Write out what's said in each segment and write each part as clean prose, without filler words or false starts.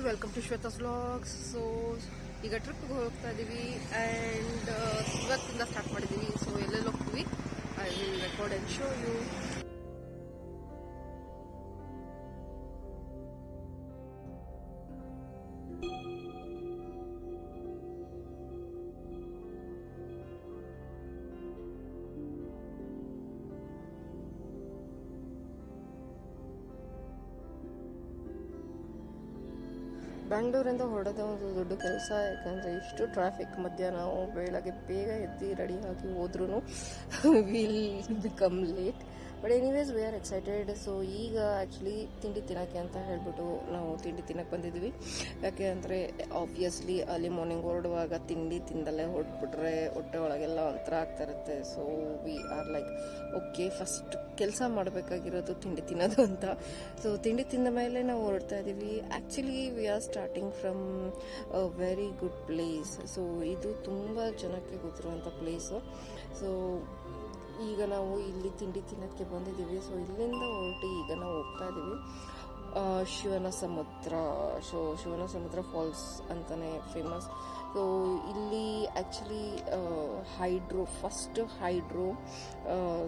Welcome to Shweta's vlogs. So ಈಗ ಟ್ರಿಪ್ಗೆ ಹೋಗ್ತಾ ಇದ್ದೀವಿ ಆ್ಯಂಡ್ ಇವತ್ತಿಂದ ಸ್ಟಾರ್ಟ್ ಮಾಡಿದ್ದೀವಿ. ಸೊ ಎಲ್ಲೆಲ್ಲಿ ಹೋಗ್ತೀವಿ I will record and show you. ಬ್ಯಾಂಗ್ಳೂರಿಂದ ಹೊರಡೋದೇ ಒಂದು ದೊಡ್ಡ ಕೆಲಸ, ಯಾಕಂದರೆ ಇಷ್ಟು ಟ್ರಾಫಿಕ್ ಮಧ್ಯ ನಾವು ಬೆಳಗ್ಗೆ ಬೇಗ ಎದ್ದು ರೆಡಿ ಆಗಿ ಹೋದ್ರೂ will become late. But anyways we are excited. So ಈಗ ಆ್ಯಕ್ಚುಲಿ ತಿಂಡಿ ತಿನ್ನೋಕ್ಕೆ ಅಂತ ಹೇಳ್ಬಿಟ್ಟು ನಾವು ತಿಂಡಿ ತಿನ್ನೋಕ್ಕೆ ಬಂದಿದ್ವಿ. ಯಾಕೆ ಅಂದರೆ ಆಬ್ವಿಯಸ್ಲಿ ಅರ್ಲಿ ಮಾರ್ನಿಂಗ್ ಹೊರಡುವಾಗ ತಿಂಡಿ ತಿಂದಲ್ಲೇ ಹೊರಟ್ಬಿಟ್ರೆ ಹೊಟ್ಟೆ ಒಳಗೆಲ್ಲ ಒಂಥರ ಆಗ್ತಾ ಇರುತ್ತೆ. So we are like okay, first ಕೆಲಸ ಮಾಡಬೇಕಾಗಿರೋದು ತಿಂಡಿ ತಿನ್ನೋದು ಅಂತ. ಸೊ ತಿಂಡಿ ತಿಂದ ಮೇಲೆ ನಾವು ಹೊರಡ್ತಾ ಇದ್ದೀವಿ. Actually we are starting from a very good place. So ಇದು ತುಂಬ ಜನಕ್ಕೆ ಗೊತ್ತಿರುವಂಥ ಪ್ಲೇಸು. ಸೊ ಈಗ ನಾವು ಇಲ್ಲಿ ತಿಂಡಿ ತಿನ್ನೋಕ್ಕೆ ಬಂದಿದ್ದೀವಿ. ಸೊ ಇಲ್ಲಿಂದ ಹೊರಟಿ ಈಗ ನಾವು ಹೋಗ್ತಾ ಇದ್ದೀವಿ ಶಿವನ ಸಮುದ್ರ. ಸೊ ಶಿವನ ಸಮುದ್ರ ಫಾಲ್ಸ್ ಅಂತಲೇ ಫೇಮಸ್. ಸೊ ಇಲ್ಲಿ actually first hydro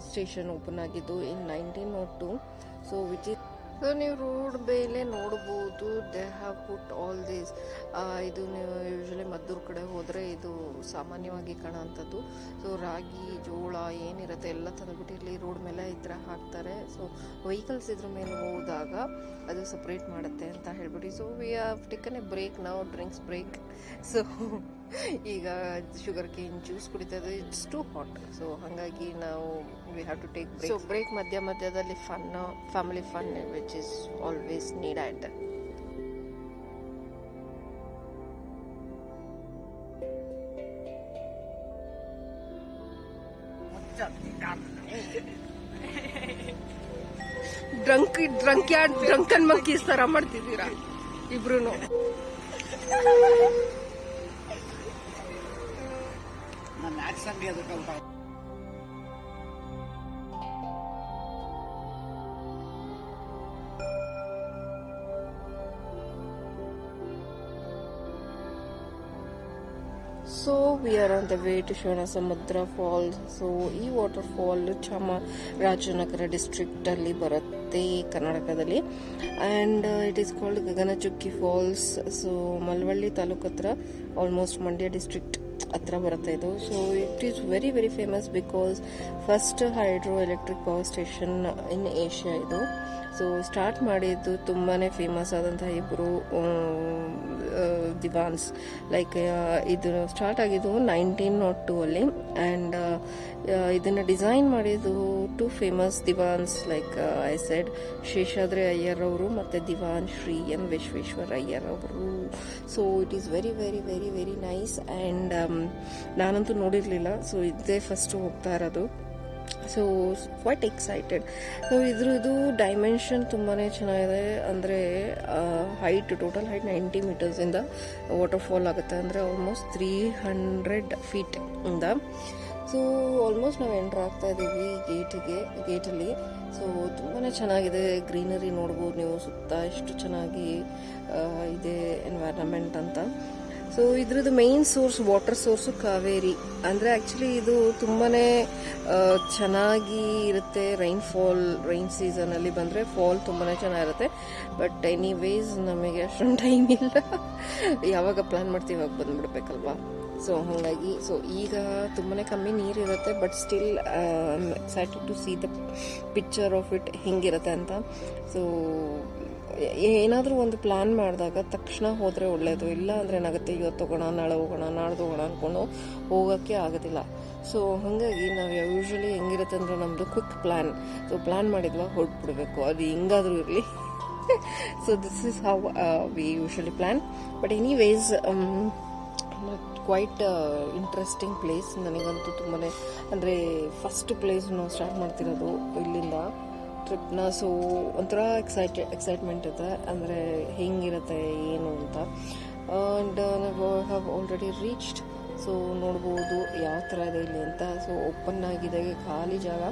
station open ಆಗಿದ್ದು ಇನ್ 1902. ಸೊ ವಿಚ್ ಇಸ್ ಸೊ ನೀವು ರೋಡ್ ಮೇಲೆ ನೋಡ್ಬೋದು, they have put all this. ಇದು ನೀವು ಯೂಶ್ವಲಿ ಮದ್ದೂರು ಕಡೆ ಹೋದರೆ ಇದು ಸಾಮಾನ್ಯವಾಗಿ ಕಾಣೋಂಥದ್ದು. ಸೊ ರಾಗಿ ಜೋಳ ಏನಿರುತ್ತೆ ಎಲ್ಲ ತಂದುಬಿಟ್ಟು ಇಲ್ಲಿ ರೋಡ್ ಮೇಲೆ ಈ ಥರ ಹಾಕ್ತಾರೆ. ಸೊ ವೆಹಿಕಲ್ಸ್ ಇದ್ರ ಮೇಲೆ ಹೋದಾಗ ಅದು ಸಪ್ರೇಟ್ ಮಾಡುತ್ತೆ ಅಂತ ಹೇಳ್ಬಿಟ್ಟು. So we have taken a break ನಾವು, ಡ್ರಿಂಕ್ಸ್ ಬ್ರೇಕ್. ಸೊ ಈಗ ಶುಗರ್ ಕೇನ್ ಜ್ಯೂಸ್ ಕುಡಿತದೆ, ಇಟ್ಸ್ ಟು ಹಾಟ್. ಸೊ ಹಾಗಾಗಿ ನಾವು we have to take break. So break ಮಧ್ಯದಲ್ಲಿ family fun which is always needed. Drunken monkeys ತರ ಮಾಡ್ತಿದ್ದೀರಾ ಇಬ್ರು. So we are on the way to Shivanasamudra falls. So ಈ waterfall Chamarajanagar district ಅಲ್ಲಿ ಬರುತ್ತೆ ಕರ್ನಾಟಕದಲ್ಲಿ. And it is called Gaganachukki falls. So Malavalli taluk ಹತ್ರ, almost Mandya district ಹತ್ರ ಬರುತ್ತೆ ಇದು. So it is very very famous because first hydro electric power station in Asia ಇದು. So start ಮಾಡಿದ್ದು ತುಂಬಾ ಫೇಮಸ್ ಆದಂತಹ ಇಬ್ಬರು ದಿವಾನ್ಸ್. ಲೈಕ್ ಇದು ಸ್ಟಾರ್ಟ್ ಆಗಿದ್ದು 1902 ಅಲ್ಲಿ. ಆ್ಯಂಡ್ ಇದನ್ನು ಡಿಸೈನ್ ಮಾಡಿದ್ದು two famous Diwans like I said Seshadri Iyer ಅವರು ಮತ್ತು ದಿವಾನ್ ಶ್ರೀ ಎಂ ವಿಶ್ವೇಶ್ವರ ಅಯ್ಯರ್ ಅವರು. So it is very very very very nice. And ನಾನಂತೂ ನೋಡಿರಲಿಲ್ಲ. ಸೊ ಇದೇ ಫಸ್ಟ್ ಹೋಗ್ತಾ ಇರೋದು. So quite excited. ಸೊ ಇದ್ರದ್ದು ಡೈಮೆನ್ಷನ್ ತುಂಬಾ ಚೆನ್ನಾಗಿದೆ. ಅಂದರೆ ಟೋಟಲ್ ಹೈಟ್ 90 ಮೀಟರ್ಸಿಂದ ವಾಟರ್ಫಾಲ್ ಆಗುತ್ತೆ. ಅಂದರೆ ಆಲ್ಮೋಸ್ಟ್ 300 ಫೀಟ್ ಇಂದ. ಸೊ ಆಲ್ಮೋಸ್ಟ್ ನಾವು ಎಂಟ್ರ್ ಆಗ್ತಾ ಇದ್ದೀವಿ ಗೇಟಲ್ಲಿ. ಸೊ ತುಂಬಾ ಚೆನ್ನಾಗಿದೆ. ಗ್ರೀನರಿ ನೋಡ್ಬೋದು ನೀವು ಸುತ್ತ, ಎಷ್ಟು ಚೆನ್ನಾಗಿ ಇದೆ ಎನ್ವೈರನ್ಮೆಂಟ್ ಅಂತ. ಸೊ ಇದ್ರದ್ದು ಮೇನ್ ವಾಟರ್ ಸೋರ್ಸು ಕಾವೇರಿ. ಅಂದರೆ ಆ್ಯಕ್ಚುಲಿ ಇದು ತುಂಬಾ ಚೆನ್ನಾಗಿ ಇರುತ್ತೆ. ರೈನ್ ಸೀಸನಲ್ಲಿ ಬಂದರೆ ಫಾಲ್ ತುಂಬಾ ಚೆನ್ನಾಗಿರುತ್ತೆ. ಬಟ್ ಎನಿವೇಸ್ ನಮಗೆ ಅಷ್ಟೊಂದು ಟೈಮ್ ಇಲ್ಲ. ಯಾವಾಗ ಪ್ಲ್ಯಾನ್ ಮಾಡ್ತೀವಿ ಇವಾಗ ಬಂದುಬಿಡ್ಬೇಕಲ್ವಾ. ಸೊ ಹಾಗಾಗಿ ಸೊ ಈಗ ತುಂಬಾ ಕಮ್ಮಿ ನೀರಿರುತ್ತೆ. But still I am excited to see the picture of it ಹೆಂಗಿರುತ್ತೆ ಅಂತ. ಸೊ ಏನಾದರೂ ಒಂದು ಪ್ಲ್ಯಾನ್ ಮಾಡಿದಾಗ ತಕ್ಷಣ ಹೋದರೆ ಒಳ್ಳೆಯದು. ಇಲ್ಲ ಅಂದರೆ ಏನಾಗುತ್ತೆ, ಇವತ್ತು ಹೋಗೋಣ, ನಾಳೆ ಹೋಗೋಣ, ನಾಡ್ದು ಹೋಗೋಣ ಅಂದ್ಕೊಂಡು ಹೋಗೋಕ್ಕೆ ಆಗೋದಿಲ್ಲ. ಸೊ ಹಾಗಾಗಿ ನಾವು ಯೂಶ್ವಲಿ ಹೆಂಗಿರುತ್ತೆ ಅಂದರೆ ನಮ್ಮದು ಕ್ವಿಕ್ ಪ್ಲ್ಯಾನ್. ಸೊ ಪ್ಲ್ಯಾನ್ ಮಾಡಿದ್ವಾ ಹೊರಟ್ಬಿಡ್ಬೇಕು, ಅದು ಹೆಂಗಾದರೂ ಇರಲಿ. So this is how we usually plan. But anyways quite interesting place. ನನಗಂತೂ ತುಂಬಾ ಅಂದರೆ ಫಸ್ಟ್ ಪ್ಲೇಸ್ ನಾವು ಸ್ಟಾರ್ಟ್ ಮಾಡ್ತಿರೋದು ಇಲ್ಲಿಂದ ಟ್ರಿಪ್ನ. ಸೊ ಒಂಥರ ಎಕ್ಸೈಟ್ಮೆಂಟ್ ಇದೆ, ಅಂದರೆ ಹೆಂಗಿರುತ್ತೆ ಏನು ಅಂತ. ಆ್ಯಂಡ್ ನಾವು ಹ್ಯಾವ್ ಆಲ್ರೆಡಿ ರೀಚ್ಡ್ ಸೊ ನೋಡ್ಬೋದು ಯಾವ ಥರ ಇದೆ ಇಲ್ಲಿ ಅಂತ. ಸೊ ಓಪನ್ ಆಗಿದೆ, ಖಾಲಿ ಜಾಗ,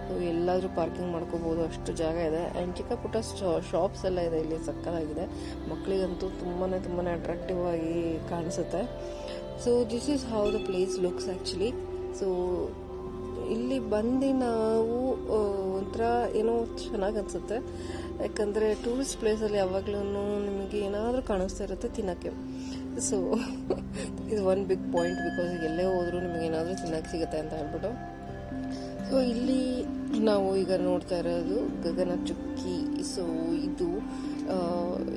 ಸೊ ಎಲ್ಲಾದರೂ ಪಾರ್ಕಿಂಗ್ ಮಾಡ್ಕೋಬೋದು, ಅಷ್ಟು ಜಾಗ ಇದೆ. ಆ್ಯಂಡ್ ಚಿಕ್ಕ ಪುಟ್ಟ ಶಾಪ್ಸ್ ಎಲ್ಲ ಇದೆ ಇಲ್ಲಿ, ಸಕ್ಕತ್ತಾಗಿದೆ. ಮಕ್ಕಳಿಗಂತೂ ತುಂಬಾ ಅಟ್ರಾಕ್ಟಿವ್ ಆಗಿ ಕಾಣಿಸುತ್ತೆ. So this is how the place looks actually. So ಇಲ್ಲಿ ಬಂದು ನಾವು ಒಂಥರ ಏನೋ ಚೆನ್ನಾಗಿ ಅನಿಸುತ್ತೆ, ಯಾಕಂದರೆ ಟೂರಿಸ್ಟ್ ಪ್ಲೇಸಲ್ಲಿ ಯಾವಾಗಲೂ ನಿಮಗೆ ಏನಾದರೂ ಕಾಣಿಸ್ತಾ ಇರುತ್ತೆ ತಿನ್ನೋಕ್ಕೆ. ಸೊ ಇದು ಒನ್ ಬಿಗ್ ಪಾಯಿಂಟ್, ಬಿಕಾಸ್ ಎಲ್ಲೇ ಹೋದರೂ ನಿಮಗೆ ಏನಾದರೂ ತಿನ್ನೋಕ್ಕೆ ಸಿಗುತ್ತೆ ಅಂತ ಹೇಳ್ಬಿಟ್ಟು. ಸೊ ಇಲ್ಲಿ ನಾವು ಈಗ ನೋಡ್ತಾ ಇರೋದು ಗಗನ ಚುಕ್ಕಿ. ಸೊ ಇದು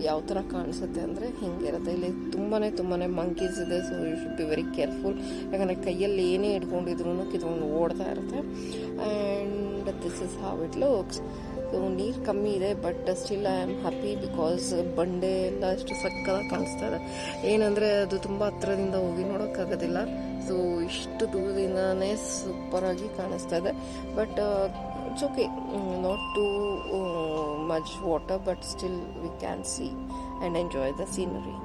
ಯಾವ ಥರ ಕಾಣಿಸುತ್ತೆ ಅಂದರೆ ಹಿಂಗಿರುತ್ತೆ. ಇಲ್ಲಿ ತುಂಬಾ ಮಂಕೀಸ್ ಇದೆ. So you should be very careful, ಯಾಕಂದರೆ ಕೈಯಲ್ಲಿ ಏನೇ ಇಟ್ಕೊಂಡಿದ್ರು ಕಿತ್ಕೊಂಡು ಓಡ್ತಾ ಇರುತ್ತೆ. And this is how it looks. So ನೀರು ಕಮ್ಮಿ ಇದೆ, but still I am happy because ಬಂಡೆ ಎಲ್ಲ ಅಷ್ಟು ಸಕ್ಕದಾಗಿ ಕಾಣಿಸ್ತಾ ಇದೆ. ಏನಂದರೆ ಅದು ತುಂಬ ಹತ್ರದಿಂದ ಹೋಗಿ ನೋಡೋಕ್ಕಾಗೋದಿಲ್ಲ. ಸೊ ಇಷ್ಟು ದೂರದಿಂದನೇ ಸೂಪರಾಗಿ ಕಾಣಿಸ್ತಾ ಇದೆ. But it's okay, not too much water, but still we can see and enjoy the scenery.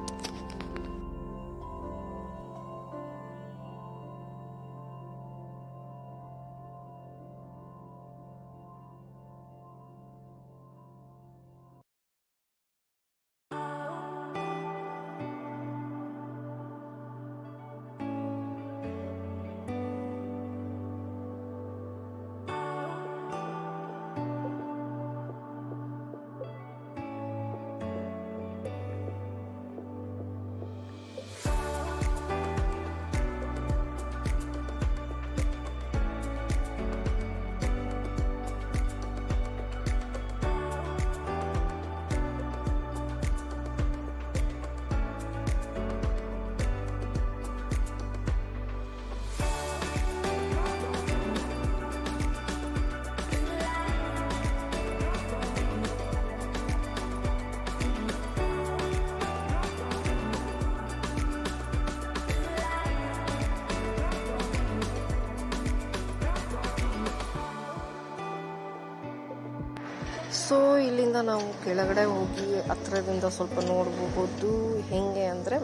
So ಇಲ್ಲಿಂದ ನಾವು ಕೆಳಗಡೆ ಹೋಗಿ ಹತ್ರದಿಂದ ಸ್ವಲ್ಪ ನೋಡಬಹುದು. ಹೇಗೆ ಅಂದರೆ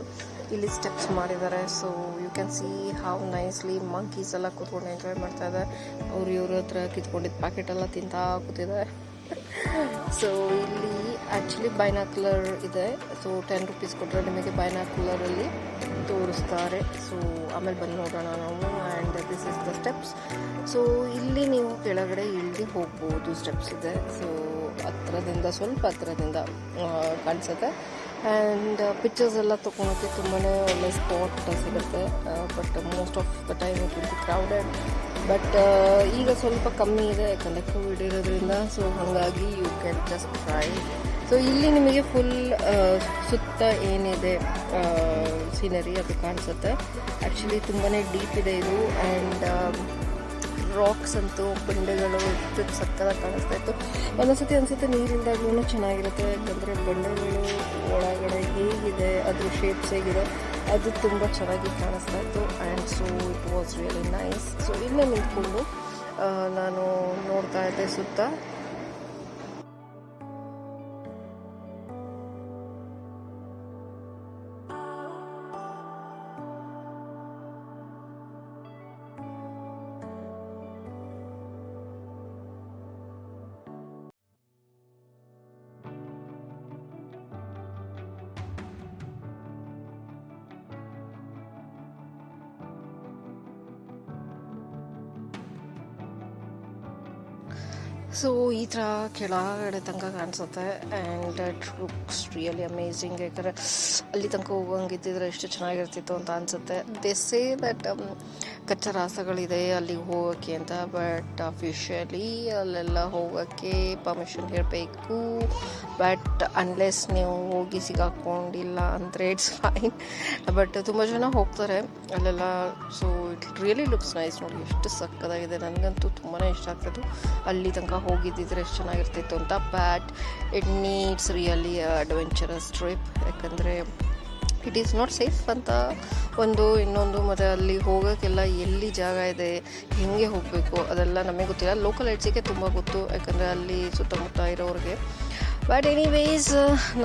ಇಲ್ಲಿ ಸ್ಟೆಪ್ಸ್ ಮಾಡಿದ್ದಾರೆ. So you can see how nicely monkeys ಎಲ್ಲ ಕೂತ್ಕೊಂಡು ಎಂಜಾಯ್ ಮಾಡ್ತಾ ಇದೆ. ಅವ್ರು ಇವ್ರ ಹತ್ರ ಕಿತ್ಕೊಂಡಿದ್ದು ಪ್ಯಾಕೆಟ್ ಎಲ್ಲ ತಿಂತಾ ಕೂತಿದ್ದಾರೆ. ಸೊ ಇಲ್ಲಿ ಆ್ಯಕ್ಚುಲಿ ಬೈನಾಕ್ಯುಲರ್ ಇದೆ. ಸೊ 10 ರೂಪೀಸ್ ಕೊಟ್ಟರೆ ನಿಮಗೆ ಬೈನಾಕ್ಯುಲರಲ್ಲಿ ತೋರಿಸ್ತಾರೆ. ಸೊ ಆಮೇಲೆ ಬಂದು ನೋಡೋಣ ನಾವು. And this is the steps. So ಇಲ್ಲಿ ನೀವು ಕೆಳಗಡೆ ಇಳಿದು ಹೋಗ್ಬೋದು, ಸ್ಟೆಪ್ಸ್ ಇದೆ. ಸೊ ಸ್ವಲ್ಪ ಹತ್ರದಿಂದ ಕಾಣಿಸುತ್ತೆ. ಆ್ಯಂಡ್ ಪಿಕ್ಚರ್ಸ್ ಎಲ್ಲ ತೊಗೊಳೋಕ್ಕೆ ತುಂಬಾ ಒಳ್ಳೆ ಸ್ಪಾಟ್ ಸಿಗುತ್ತೆ. But most of the time it will be crowded. But ಈಗ ಸ್ವಲ್ಪ ಕಮ್ಮಿ ಇದೆ, ಯಾಕಂದರೆ ಕೋವಿಡ್ ಇರೋದ್ರಿಂದ. ಸೊ ಹಾಗಾಗಿ you can just try. So ಇಲ್ಲಿ ನಿಮಗೆ ಫುಲ್ ಸುತ್ತ ಏನಿದೆ ಸೀನರಿ ಅದು ಕಾಣಿಸುತ್ತೆ. ಆ್ಯಕ್ಚುಲಿ ತುಂಬಾ ಡೀಪ್ ಇದೆ ಇದು. ಆ್ಯಂಡ್ ರಾಕ್ಸ್ ಅಂತೂ, ಬಂಡೆಗಳು ಎಷ್ಟು ಸಕ್ಕದಾಗಿ ಕಾಣಿಸ್ತಾ ಇತ್ತು. ಒಂದೊಂದ್ಸತಿ ಅನಿಸುತ್ತೆ ನೀರಿಂದಾಗ್ಲೂ ಚೆನ್ನಾಗಿರುತ್ತೆ, ಯಾಕಂದರೆ ಬಂಡೆಗಳು ಒಳಗಡೆ ಹೇಗಿದೆ, ಅದ್ರ ಶೇಪ್ಸ್ ಹೇಗಿದೆ, ಅದು ತುಂಬ ಚೆನ್ನಾಗಿ ಕಾಣಿಸ್ತಾ ಇತ್ತು. And so it was really nice. So ಇಲ್ಲೇ ನಿಂತ್ಕೊಂಡು ನಾನು ನೋಡ್ತಾ ಇದ್ದೆ ಸುತ್ತ. ಸೊ ಈ ಥರ ಕೆಳಗಡೆ ತನಕ ಕಾಣಿಸುತ್ತೆ. And it looks really amazing. ಯಾಕಂದರೆ ಅಲ್ಲಿ ತನಕ ಹೋಗಂಗಿದ್ದಿದ್ರೆ ಎಷ್ಟು ಚೆನ್ನಾಗಿರ್ತಿತ್ತು ಅಂತ ಅನಿಸುತ್ತೆ. ದೇ ಸೇ ದಟ್ ಕಚ್ಚಾ ರಾಸಗಳಿದೆ ಅಲ್ಲಿಗೆ ಹೋಗೋಕ್ಕೆ ಅಂತ, ಬಟ್ ಅಫಿಷಿಯಲಿ ಅಲ್ಲೆಲ್ಲ ಹೋಗೋಕ್ಕೆ ಪರ್ಮಿಷನ್ ಇರಬೇಕು. ಬಟ್ ಅನ್ಲೆಸ್ ನೀವು ಹೋಗಿ ಸಿಗಾಕೊಂಡಿಲ್ಲ ಅಂದರೆ ಇಟ್ಸ್ ಫೈನ್. ಬಟ್ ತುಂಬ ಜನ ಹೋಗ್ತಾರೆ ಅಲ್ಲೆಲ್ಲ. So it really looks nice. ನೋಡಿ ಎಷ್ಟು ಸಕ್ಕದಾಗಿದೆ. ನನಗಂತೂ ತುಂಬಾ ಇಷ್ಟ ಆಗ್ತಿತ್ತು. ಅಲ್ಲಿ ತನಕ ಹೋಗಿದ್ದಿದ್ರೆ ಎಷ್ಟು ಚೆನ್ನಾಗಿರ್ತಿತ್ತು ಅಂತ. But it needs really adventurous trip, ಯಾಕಂದರೆ ಇಟ್ ಈಸ್ ನಾಟ್ ಸೇಫ್ ಅಂತ ಇನ್ನೊಂದು ಮತ್ತು ಅಲ್ಲಿ ಹೋಗೋಕ್ಕೆಲ್ಲ ಎಲ್ಲಿ ಜಾಗ ಇದೆ, ಹೇಗೆ ಹೋಗಬೇಕು ಅದೆಲ್ಲ ನಮಗೆ ಗೊತ್ತಿಲ್ಲ. ಲೋಕಲ್ ಐಡ್ಸಿಗೆ ತುಂಬ ಗೊತ್ತು, ಯಾಕಂದರೆ ಅಲ್ಲಿ ಸುತ್ತಮುತ್ತ ಇರೋರಿಗೆ. ಬಟ್ ಎನಿವೇಸ್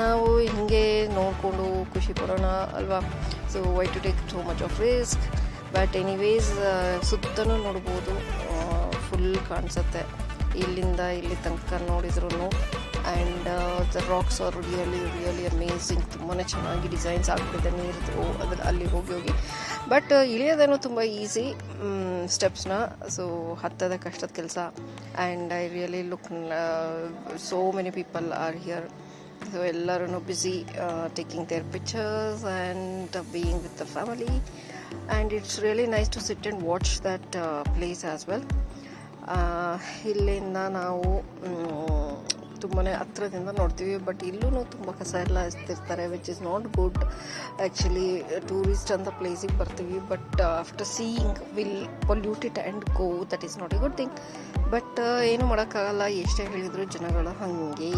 ನಾವು ಹೀಗೆ ನೋಡಿಕೊಂಡು ಖುಷಿ ಪಡೋಣ ಅಲ್ವಾ. So why to take so much of risk. But anyways ಸುತ್ತಲೂ ನೋಡ್ಬೋದು, ಫುಲ್ ಕಾಣಿಸುತ್ತೆ ಇಲ್ಲಿಂದ ಇಲ್ಲಿ ತನಕ ನೋಡಿದ್ರು. And the rocks are really amazing. ತುಂಬಾ ಚೆನ್ನಾಗಿ ಡಿಸೈನ್ಸ್ ಆಗ್ಬಿಟ್ಟಿದೆ ನೀರಿದು ಅಲ್ಲಿ ಹೋಗಿ ಬಟ್ ಇಳಿಯೋದೇನೋ ತುಂಬ ಈಸಿ ಸ್ಟೆಪ್ಸ್ನ. ಸೊ ಹತ್ತದ ಕಷ್ಟದ ಕೆಲಸ. And I really look so many people are here. So ಎಲ್ಲರೂ busy taking their pictures and being with the family. And it's really nice to sit and watch that place as well. ಇಲ್ಲಿಂದ ನಾವು ತುಂಬಾ ಹತ್ರದಿಂದ ನೋಡ್ತೀವಿ, but ಇಲ್ಲೂ ತುಂಬ ಕಸ ಎಲ್ಲ ಎಸ್ತಿರ್ತಾರೆ, which is not good. Actually tourist ಅಂತ ಪ್ಲೇಸಿಗೆ ಬರ್ತೀವಿ, but after seeing will pollute it and go, that is not a good thing. But ಏನು ಮಾಡೋಕ್ಕಾಗಲ್ಲ, ಎಷ್ಟೇ ಹೇಳಿದ್ರು ಜನಗಳು ಹಾಗೆ.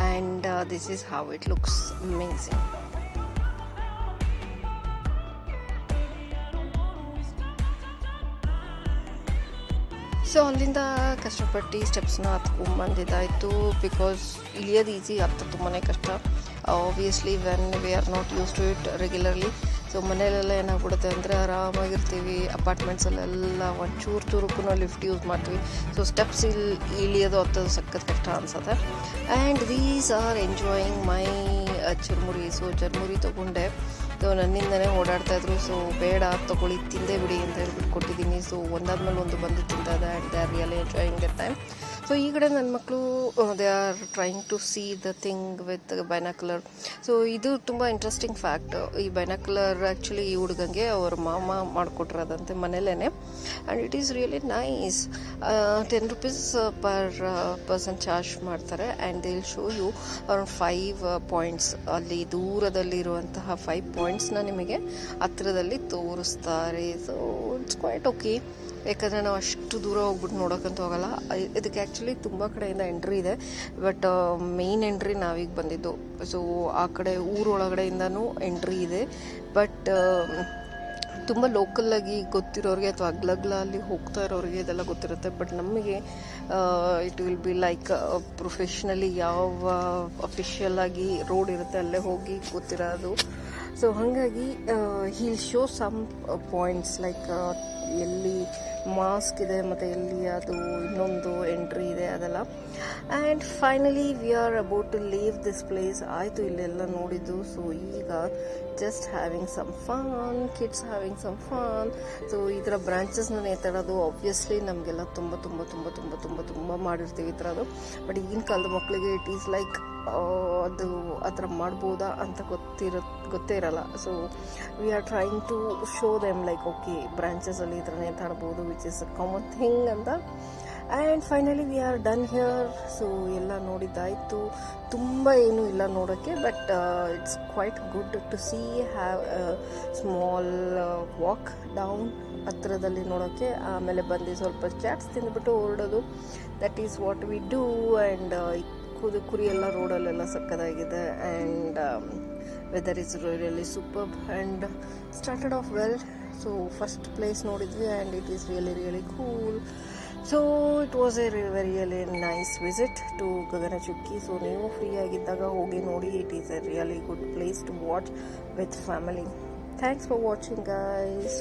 And this is how it looks amazing. So ಅಲ್ಲಿಂದ ಕಷ್ಟಪಟ್ಟು ಸ್ಟೆಪ್ಸ್ನ ಹತ್ಕೊಂಡ್ಬಂದಿದ್ದಾಯಿತು. ಬಿಕಾಸ್ ಇಳಿಯೋದು ಈಸಿ, ಹತ್ತು ತುಂಬಾ ಕಷ್ಟ. Obviously when we are not use to it regularly. So ಮನೇಲೆಲ್ಲ ಏನಾಗ್ಬಿಡುತ್ತೆ ಅಂದರೆ ಆರಾಮಾಗಿರ್ತೀವಿ, ಅಪಾರ್ಟ್ಮೆಂಟ್ಸಲ್ಲೆಲ್ಲ ಚೂರಕ್ಕೂ ಲಿಫ್ಟ್ ಯೂಸ್ ಮಾಡ್ತೀವಿ. ಸೊ ಸ್ಟೆಪ್ಸ್ ಇಳಿಯೋದು ಹತ್ತೋದು ಸಖತ್ ಕಷ್ಟ ಅನಿಸುತ್ತೆ. And these are enjoying my churumuri. So churumuri ತೊಗೊಂಡೆ. ಸೊ ನನ್ನಿಂದನೇ ಓಡಾಡ್ತಾಯಿದ್ರು. ಸೊ ಬೇಡ ತೊಗೊಳ್ಳಿ, ತಿಂದೇ ಬಿಡಿ ಅಂತ ಹೇಳ್ಬಿಟ್ಟು ಕೊಟ್ಟಿದ್ದೀನಿ. ಸೊ ಒಂದಾದ್ಮೇಲೆ ಒಂದು ಬಂದು ತಿಂತದೆ. And they are really enjoying that time. So ಈ ಕಡೆ ನನ್ನ ಮಕ್ಕಳು they are trying to see the thing with binocular. So ಇದು ತುಂಬ ಇಂಟ್ರೆಸ್ಟಿಂಗ್ ಫ್ಯಾಕ್ಟ್. ಈ ಬೈನಾಕ್ಯುಲರ್ ಆ್ಯಕ್ಚುಲಿ ಈ ಹುಡುಗಂಗೆ ಅವ್ರ ಮಾಮ ಮಾಡಿಕೊಟ್ಟಿರೋದಂತೆ ಮನೇಲೇ. And it is really nice. 10 rupees per person charge ಮಾಡ್ತಾರೆ. And they will show you around 5 points. ಅಲ್ಲಿ ದೂರದಲ್ಲಿರುವಂತಹ 5 ಪಾಯಿಂಟ್ಸ್ನ ನಿಮಗೆ ಹತ್ತಿರದಲ್ಲಿ ತೋರಿಸ್ತಾರೆ. So it's quite okay. ಯಾಕಂದರೆ ನಾವು ಅಷ್ಟು ದೂರ ಹೋಗ್ಬಿಟ್ಟು ನೋಡೋಕ್ಕಂತೂ ಹೋಗಲ್ಲ. ಇದಕ್ಕೆ ಆ್ಯಕ್ಚುಲಿ ತುಂಬ ಕಡೆಯಿಂದ ಎಂಟ್ರಿ ಇದೆ, ಬಟ್ ಮೇಯ್ನ್ ಎಂಟ್ರಿ ನಾವೀಗ ಬಂದಿದ್ದು. ಸೊ ಆ ಕಡೆ ಊರೊಳಗಡೆಯಿಂದನೂ ಎಂಟ್ರಿ ಇದೆ, ಬಟ್ ತುಂಬ ಲೋಕಲ್ಲಾಗಿ ಗೊತ್ತಿರೋರಿಗೆ ಅಥವಾ ಅಗ್ಲಗ್ಲ ಅಲ್ಲಿ ಹೋಗ್ತಾ ಇರೋರಿಗೆ ಇದೆಲ್ಲ ಗೊತ್ತಿರುತ್ತೆ. ಬಟ್ ನಮಗೆ it will be like professionally ಯಾವ ಅಫಿಷಿಯಲ್ ಆಗಿ ರೋಡ್ ಇರುತ್ತೆ ಅಲ್ಲೇ ಹೋಗಿ ಗೊತ್ತಿರೋದು. ಸೊ ಹಾಗಾಗಿ we'll show some points like ಎಲ್ಲಿ ಮಾಸ್ಕ್ ಇದೆ ಮತ್ತು ಎಲ್ಲಿ ಅದು ಇನ್ನೊಂದು ಎಂಟ್ರಿ ಇದೆ ಅದೆಲ್ಲ. And finally we are about to leave this place. ಆಯಿತು ಇಲ್ಲೆಲ್ಲ ನೋಡಿದ್ದು. ಸೊ ಈಗ just having some fun, kids having some fun. So ಈ ಥರ ಬ್ರಾಂಚಸ್ನ ನೇತಾಡೋದು ಆಬ್ವಿಯಸ್ಲಿ ನಮಗೆಲ್ಲ ತುಂಬ ತುಂಬ ತುಂಬ ತುಂಬ ತುಂಬ ತುಂಬ ಮಾಡಿರ್ತೀವಿ ಈ ಥರದ್ದು. ಬಟ್ ಈಗಿನ ಕಾಲದ ಮಕ್ಕಳಿಗೆ ಇಟ್ ಈಸ್ ಲೈಕ್ ಅದು ಆ ಥರ ಮಾಡ್ಬೋದಾ ಅಂತ ಗೊತ್ತೇ ಇರಲ್ಲ. So we are trying to show them like okay ಬ್ರಾಂಚಸಲ್ಲಿ ಈ ಥರ ನೇತಾಡ್ಬೋದು, which is a common thing ಅಂತ. And finally we are done here. So ಎಲ್ಲ ನೋಡಿದ್ದಾಯಿತು. ತುಂಬ ಏನೂ ಇಲ್ಲ ನೋಡೋಕ್ಕೆ, but it's quite good to see have small walk down ಹತ್ತಿರದಲ್ಲಿ ನೋಡೋಕ್ಕೆ. ಆಮೇಲೆ ಬಂದು ಸ್ವಲ್ಪ ಚಾಟ್ಸ್ ತಿಂದುಬಿಟ್ಟು ಹೊರಡೋದು. That is what we do. And ಕುರಿ ಎಲ್ಲ ರೋಡಲ್ಲೆಲ್ಲ ಸಕ್ಕದಾಗಿದೆ. And weather is really superb and started off well. So first place ನೋಡಿದ್ವಿ and it is really cool. So it was a really nice visit to Gaganachukki. So ನೀವು free ಆಗಿದ್ದಾಗ ಹೋಗಿ ನೋಡಿ. It is a really good place to watch with family. Thanks for watching guys.